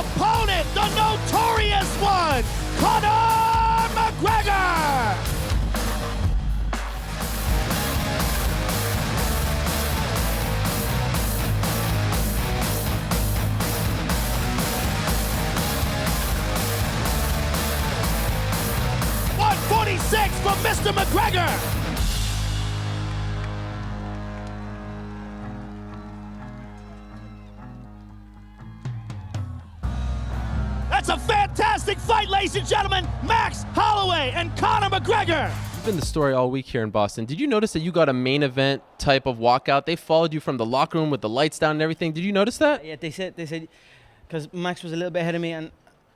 opponent, the notorious one, Conor McGregor! .146 from Mr. McGregor! That's a fantastic fight, ladies and gentlemen. Max Holloway and Conor McGregor. It's been the story all week here in Boston. Did you notice that you got a main event type of walkout? They followed you from the locker room with the lights down and everything. Did you notice that? Yeah, they said, because Max was a little bit ahead of me, and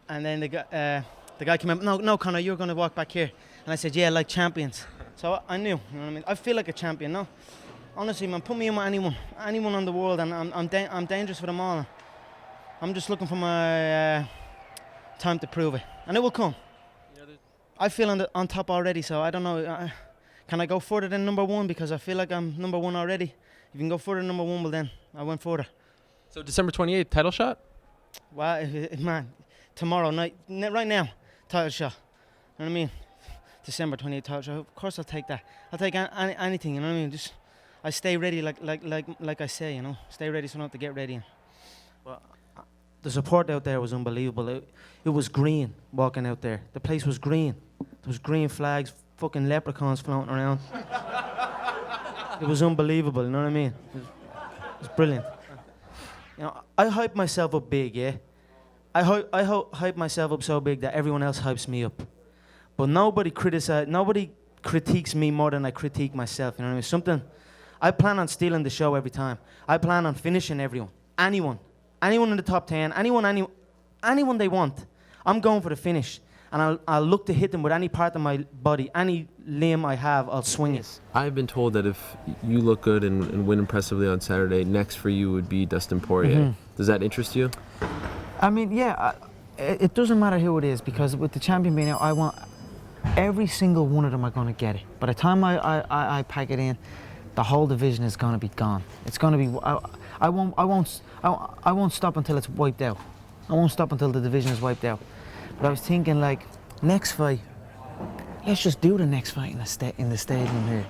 then the guy came up. No, Conor, you're going to walk back here. And I said, yeah, like champions. So I knew, you know what I mean? I feel like a champion, no? Honestly, man, put me in with anyone on the world, and I'm dangerous for them all. I'm just looking for my time to prove it, and it will come. I feel on top already, so I don't know. Can I go further than number one? Because I feel like I'm number one already. If you can go further than number one, well then I went further. So December 28th, title shot? Well, man, tomorrow night, right now, title shot. You know what I mean? December 28th title shot. Of course I'll take that. I'll take anything. You know what I mean? Just I stay ready, like I say. You know, stay ready so I don't have to get ready. Well, the support out there was unbelievable. It was green walking out there. The place was green. There was green flags, fucking leprechauns floating around. It was unbelievable, you know what I mean? It was brilliant. You know, I hype myself up big, yeah? I hype myself up so big that everyone else hypes me up. But nobody critiques me more than I critique myself, you know what I mean? Something, I plan on stealing the show every time. I plan on finishing everyone, anyone in the top 10, anyone they want. I'm going for the finish, and I'll look to hit them with any part of my body, any limb I have, I'll swing it. I've been told that if you look good and win impressively on Saturday, next for you would be Dustin Poirier. Mm-hmm. Does that interest you? I mean, yeah, it doesn't matter who it is, because with the champion being out, I want every single one of them are going to get it. By the time I pack it in, the whole division is going to be gone. It's going to be. I won't stop until it's wiped out. I won't stop until the division is wiped out. But I was thinking, like, next fight, let's just do the next fight in the stadium here.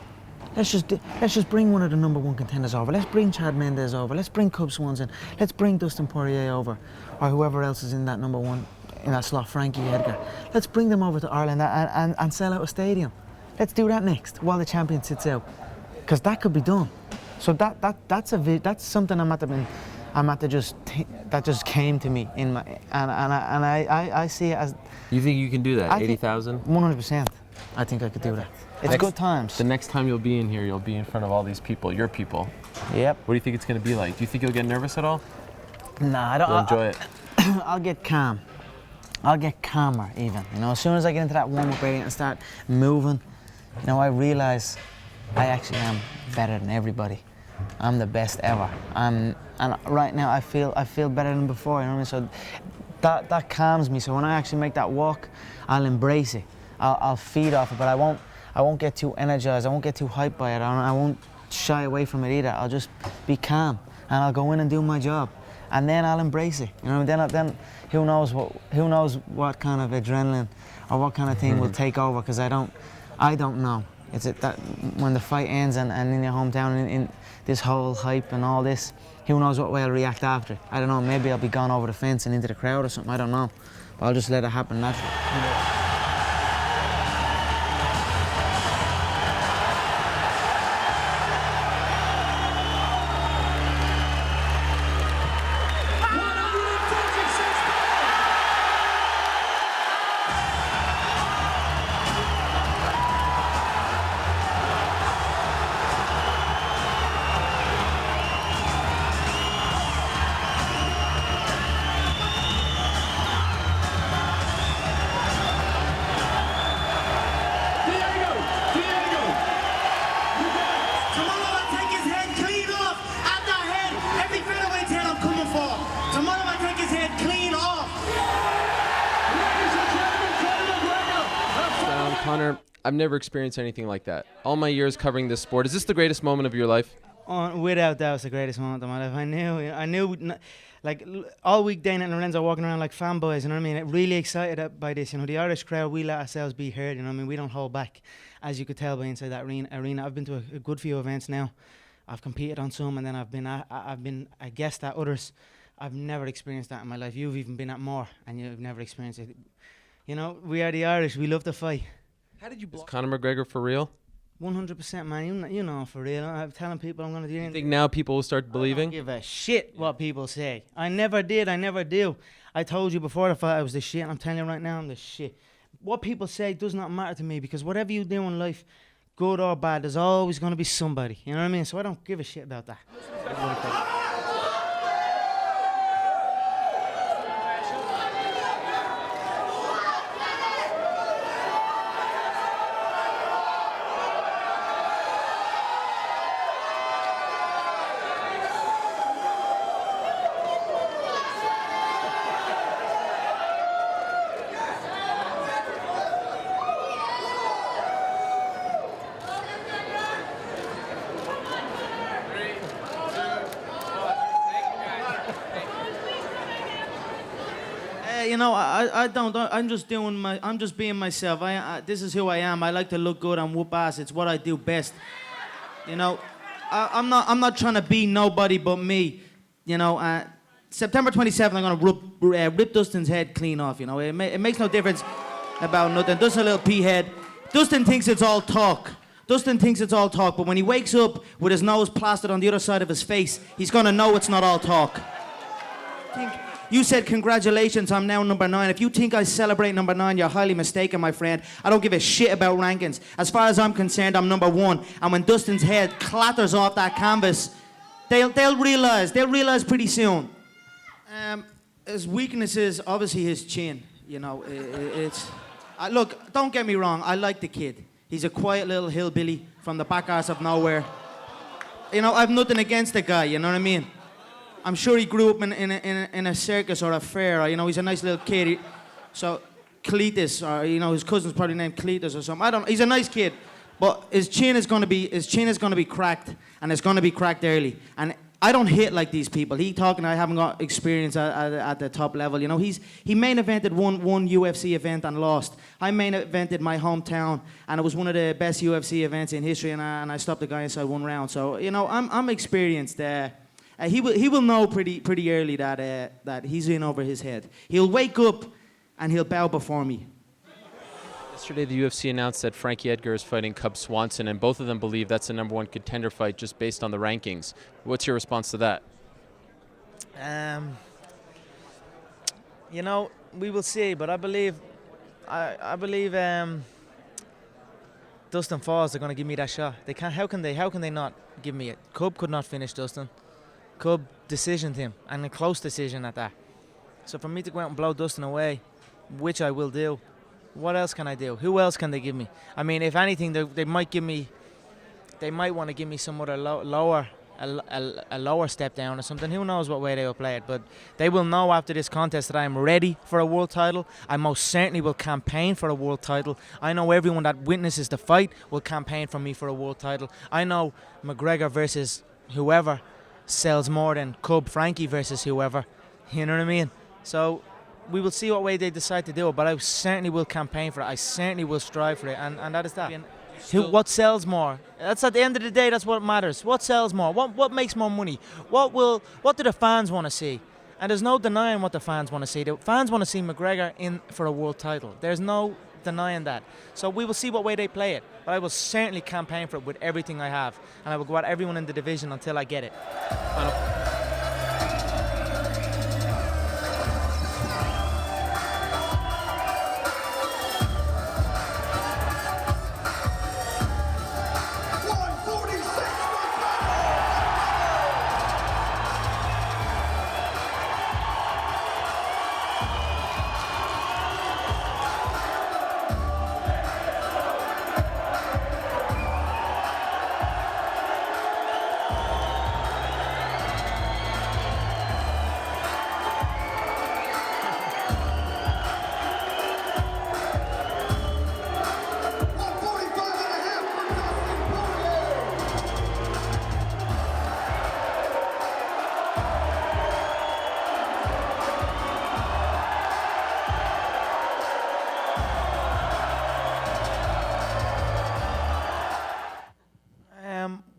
Let's just bring one of the number one contenders over. Let's bring Chad Mendes over. Let's bring Cub Swanson. Let's bring Dustin Poirier over, or whoever else is in that number one in that slot, Frankie Edgar. Let's bring them over to Ireland and sell out a stadium. Let's do that next while the champion sits out, because that could be done. So that's something that just came to me in my and I see it as. You think you can do that? 80,000? 100%. I think I could do that. It's good times. The next time you'll be in here, you'll be in front of all these people, your people. Yep. What do you think it's going to be like? Do you think you'll get nervous at all? Nah, I don't. You'll enjoy it. I'll get calm. I'll get calmer even. You know, as soon as I get into that warm-up area and start moving, you know, I realize I actually am better than everybody. I'm the best ever. And right now I feel better than before. You know what I mean? So that calms me. So when I actually make that walk, I'll embrace it. I'll feed off it, but I won't get too energized. I won't get too hyped by it. I won't shy away from it either. I'll just be calm, and I'll go in and do my job, and then I'll embrace it. You know, then who knows what kind of adrenaline or what kind of thing will take over, because I don't know. It's that when the fight ends and in your hometown, in this whole hype and all this, who knows what way I'll react after. I don't know, maybe I'll be gone over the fence and into the crowd or something, I don't know. But I'll just let it happen naturally. Conor, I've never experienced anything like that. All my years covering this sport, is this the greatest moment of your life? Without doubt, it's the greatest moment of my life. I knew, all week, Dana and Lorenzo walking around like fanboys, you know what I mean? Really excited by this, you know. The Irish crowd, we let ourselves be heard, you know what I mean? We don't hold back, as you could tell by inside that arena. I've been to a good few events now. I've competed on some, and then I've been a guest at others. I've never experienced that in my life. You've even been at more, and you've never experienced it. You know, we are the Irish. We love to fight. How did you block? Is Conor McGregor for real? 100%, man. You know, for real. I'm telling people I'm going to do anything. You think now people will start believing? I don't give a shit what people say. I never did. I never do. I told you before the fight I was the shit. I'm telling you right now I'm the shit. What people say does not matter to me, because whatever you do in life, good or bad, there's always going to be somebody. You know what I mean? So I don't give a shit about that. You know, I don't. I'm just being myself. This is who I am. I like to look good and whoop ass. It's what I do best. You know, I'm not trying to be nobody but me. You know, September 27th, I'm gonna rip Dustin's head clean off. You know, it makes no difference about nothing. Dustin's a little pea head. Dustin thinks it's all talk. But when he wakes up with his nose plastered on the other side of his face, he's gonna know it's not all talk. You said congratulations, I'm now number 9. If you think I celebrate number 9, you're highly mistaken, my friend. I don't give a shit about rankings. As far as I'm concerned, I'm number 1. And when Dustin's head clatters off that canvas, they'll realize pretty soon. His weakness is obviously his chin. You know, look, don't get me wrong, I like the kid. He's a quiet little hillbilly from the back arse of nowhere. You know, I've nothing against the guy, you know what I mean? I'm sure he grew up in a circus or a fair, or, you know, he's a nice little kid. So Cletus, or, you know, his cousin's probably named Cletus or something. I don't know. He's a nice kid, but his chin is gonna be cracked, and it's gonna be cracked early. And I don't hit like these people. I haven't got experience at the top level. You know, he main evented one UFC event and lost. I main evented my hometown, and it was one of the best UFC events in history, and I stopped the guy inside 1 round. So, you know, I'm experienced there. He will know pretty early that he's in over his head. He'll wake up and he'll bow before me. Yesterday, the UFC announced that Frankie Edgar is fighting Cub Swanson, and both of them believe that's the #1 contender fight just based on the rankings. What's your response to that? You know, we will see, but I believe Dustin Falls are going to give me that shot. They can't. How can they not give me it? Cub could not finish Dustin. Cub decisioned him, and a close decision at that. So for me to go out and blow Dustin away, which I will do, what else can I do? Who else can they give me? I mean, if anything, they might want to give me some other a lower step down or something. Who knows what way they will play it? But they will know after this contest that I am ready for a world title. I most certainly will campaign for a world title. I know everyone that witnesses the fight will campaign for me for a world title. I know McGregor versus whoever sells more than Cub Frankie versus whoever. You know what I mean? So we will see what way they decide to do it, but I certainly will campaign for it. I certainly will strive for it, and that is that. What sells more? That's at the end of the day, that's what matters. What sells more? What makes more money? What do the fans want to see? And there's no denying what the fans want to see. The fans want to see McGregor in for a world title. There's no denying that. So we will see what way they play it. But I will certainly campaign for it with everything I have. And I will go at everyone in the division until I get it.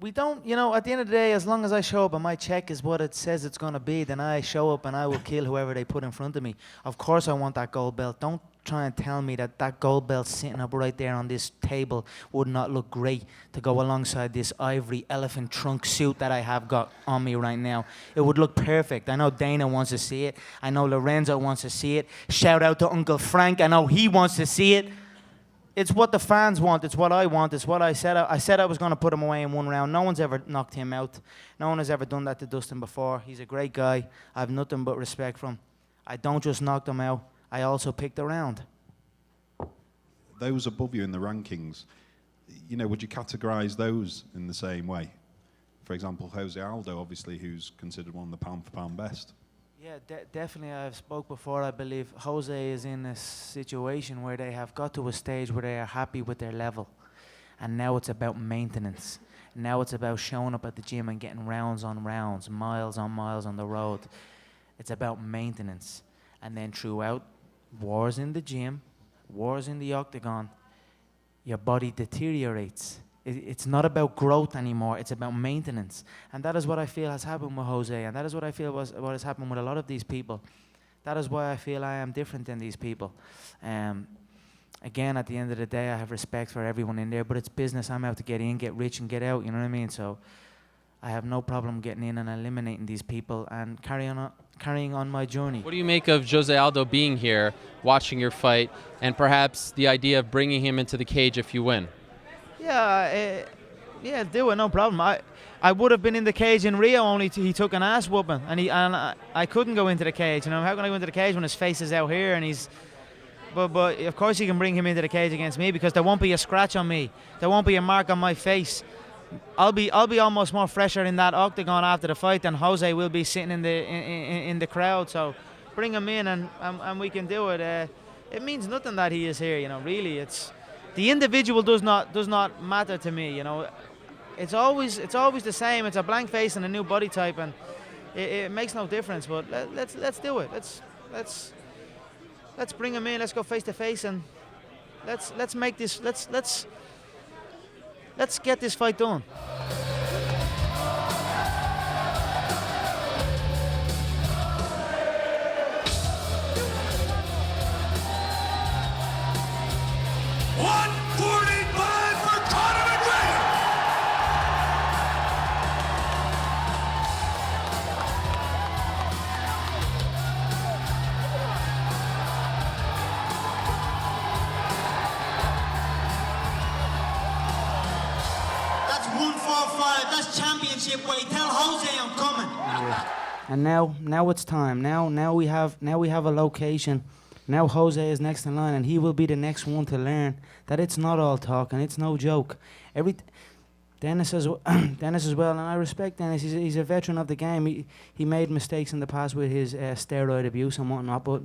we don't, you know, at the end of the day, as long as I show up and my check is what it says it's going to be, then I show up and I will kill whoever they put in front of me. Of course I want that gold belt. Don't try and tell me that that gold belt sitting up right there on this table would not look great to go alongside this ivory elephant trunk suit that I have got on me right now. It would look perfect. I know Dana wants to see it. I know Lorenzo wants to see it. Shout out to Uncle Frank. I know he wants to see it. It's what the fans want. It's what I want. It's what I said. I said I was going to put him away in one round. No one's ever knocked him out. No one has ever done that to Dustin before. He's a great guy. I have nothing but respect for him. I don't just knock him out. I also picked a round. Those above you in the rankings, you know, would you categorise those in the same way? For example, Jose Aldo, obviously, who's considered one of the pound-for-pound best. Yeah, definitely. I've spoke before. I believe Jose is in a situation where they have got to a stage where they are happy with their level. And now it's about maintenance. Now it's about showing up at the gym and getting rounds on rounds, miles on miles on the road. It's about maintenance. And then throughout wars in the gym, wars in the octagon, your body deteriorates. It's not about growth anymore. It's about maintenance. And that is what I feel has happened with Jose. And that is what I feel what has happened with a lot of these people. That is why I feel I am different than these people. Again, at the end of the day, I have respect for everyone in there, but it's business. I'm out to get in, get rich, and get out. You know what I mean? So I have no problem getting in and eliminating these people and carrying on my journey. What do you make of Jose Aldo being here, watching your fight, and perhaps the idea of bringing him into the cage if you win? Yeah, do it, no problem. I would have been in the cage in Rio, only he took an ass whooping, and I couldn't go into the cage. You know, how can I go into the cage when his face is out here and he's? But of course you can bring him into the cage against me because there won't be a scratch on me, there won't be a mark on my face. I'll be almost more fresher in that octagon after the fight than Jose will be sitting in the crowd. So bring him in and we can do it. It means nothing that he is here. You know, really, it's. The individual does not matter to me, you know. It's always the same. It's a blank face and a new body type, and it makes no difference. But let's do it. Let's bring him in. Let's go face to face, and let's make this. Let's get this fight done. For Conor McGregor. That's 145. That's championship weight. Tell Jose I'm coming. And now it's time. Now we have a location. Now Jose is next in line, and he will be the next one to learn that it's not all talk and it's no joke. Dennis as well, and I respect Dennis. He's a veteran of the game. He made mistakes in the past with his steroid abuse and whatnot, but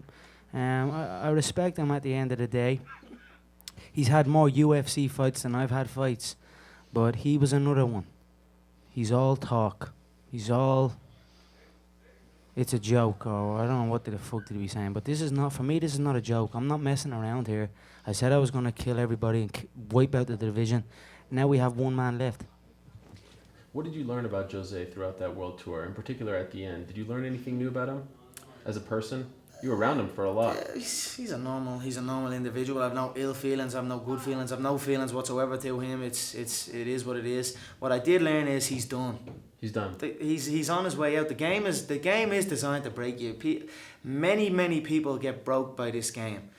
I respect him at the end of the day. He's had more UFC fights than I've had fights, but he was another one. He's all talk. It's a joke, or I don't know what the fuck did he be saying, but this is not, for me, this is not a joke. I'm not messing around here. I said I was going to kill everybody and wipe out the division. Now we have one man left. What did you learn about Jose throughout that world tour, in particular at the end? Did you learn anything new about him as a person? You were around him for a lot. He's a normal individual. I've no ill feelings. I've no good feelings. I've no feelings whatsoever to him. It is what it is. What I did learn is he's done. He's done. He's on his way out. The game is designed to break you. Many people get broke by this game.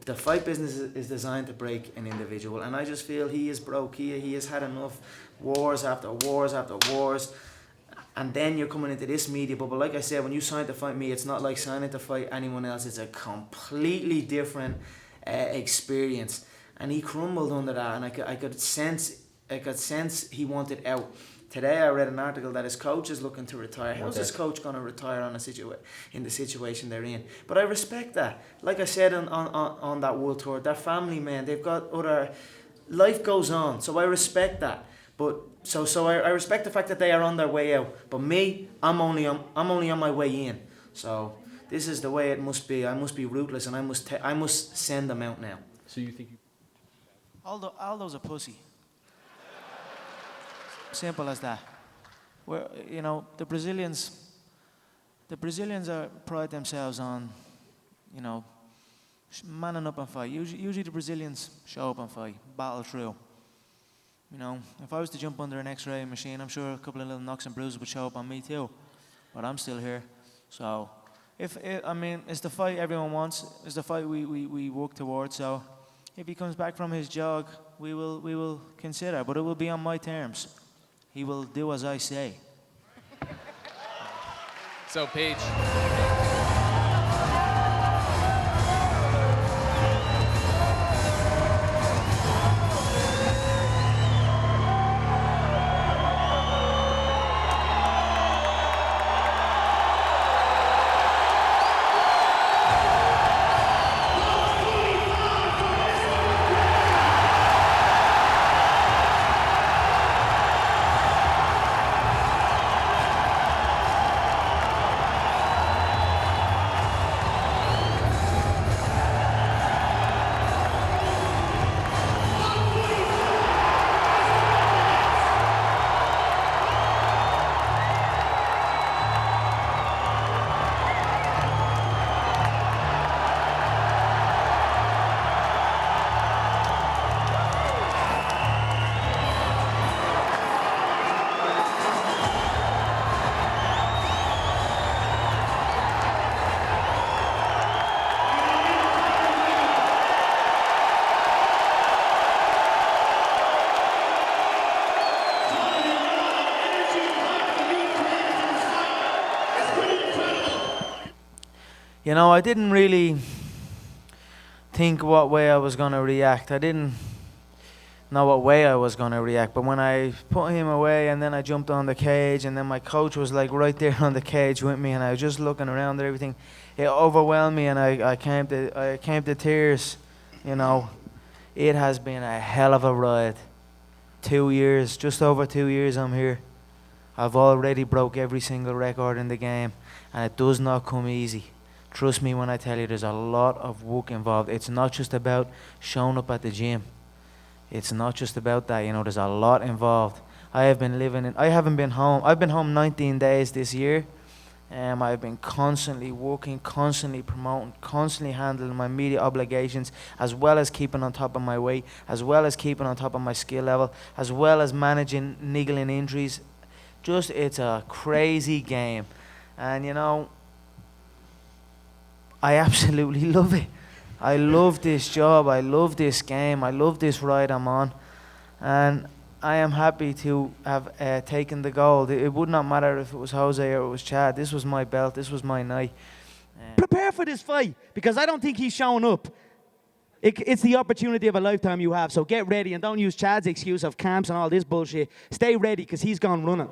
The fight business is designed to break an individual, and I just feel he is broke. He has had enough wars after wars after wars. And then you're coming into this media bubble. Like I said, when you sign to fight me, it's not like signing to fight anyone else. It's a completely different experience. And he crumbled under that, and I could sense he wanted out. Today I read an article that his coach is looking to retire. How's his coach going to retire in the situation they're in? But I respect that. Like I said on that world tour, they're family men. They've got other... Life goes on, so I respect that. But so I respect the fact that they are on their way out. But me, I'm only on my way in. So this is the way it must be. I must be ruthless, and I must send them out now. So you think you... Aldo's a pussy. Simple as that. Where, you know, the Brazilians pride themselves on, you know, manning up and fight. Usually the Brazilians show up and fight, battle through. You know, if I was to jump under an X-ray machine, I'm sure a couple of little knocks and bruises would show up on me too. But I'm still here. So, it's the fight everyone wants. It's the fight we work towards. So, if he comes back from his jog, we will consider. But it will be on my terms. He will do as I say. So, Paige. You know, I didn't really think what way I was going to react. I didn't know what way I was going to react. But when I put him away and then I jumped on the cage and then my coach was like right there on the cage with me and I was just looking around at everything, it overwhelmed me and I came to tears. You know, it has been a hell of a ride. 2 years, just over 2 years I'm here. I've already broke every single record in the game and it does not come easy. Trust me when I tell you there's a lot of work involved. It's not just about showing up at the gym. It's not just about that, you know, there's a lot involved. I haven't been home. I've been home 19 days this year. I've been constantly working, constantly promoting, constantly handling my media obligations, as well as keeping on top of my weight, as well as keeping on top of my skill level, as well as managing niggling injuries. Just, it's a crazy game. And, you know, I absolutely love it. I love this job. I love this game. I love this ride I'm on. And I am happy to have taken the gold. It would not matter if it was Jose or it was Chad. This was my belt. This was my night. Prepare for this fight, because I don't think he's showing up. It's the opportunity of a lifetime you have, so get ready and don't use Chad's excuse of camps and all this bullshit. Stay ready, because he's gone running.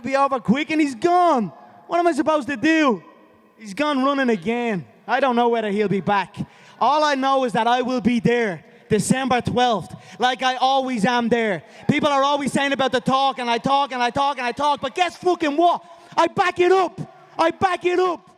Be over quick and he's gone. What am I supposed to do? He's gone running again. I don't know whether he'll be back. All I know is that I will be there December 12th, like I always am there. People are always saying about the talk, and I talk, and I talk, and I talk, but guess fucking what? I back it up. I back it up.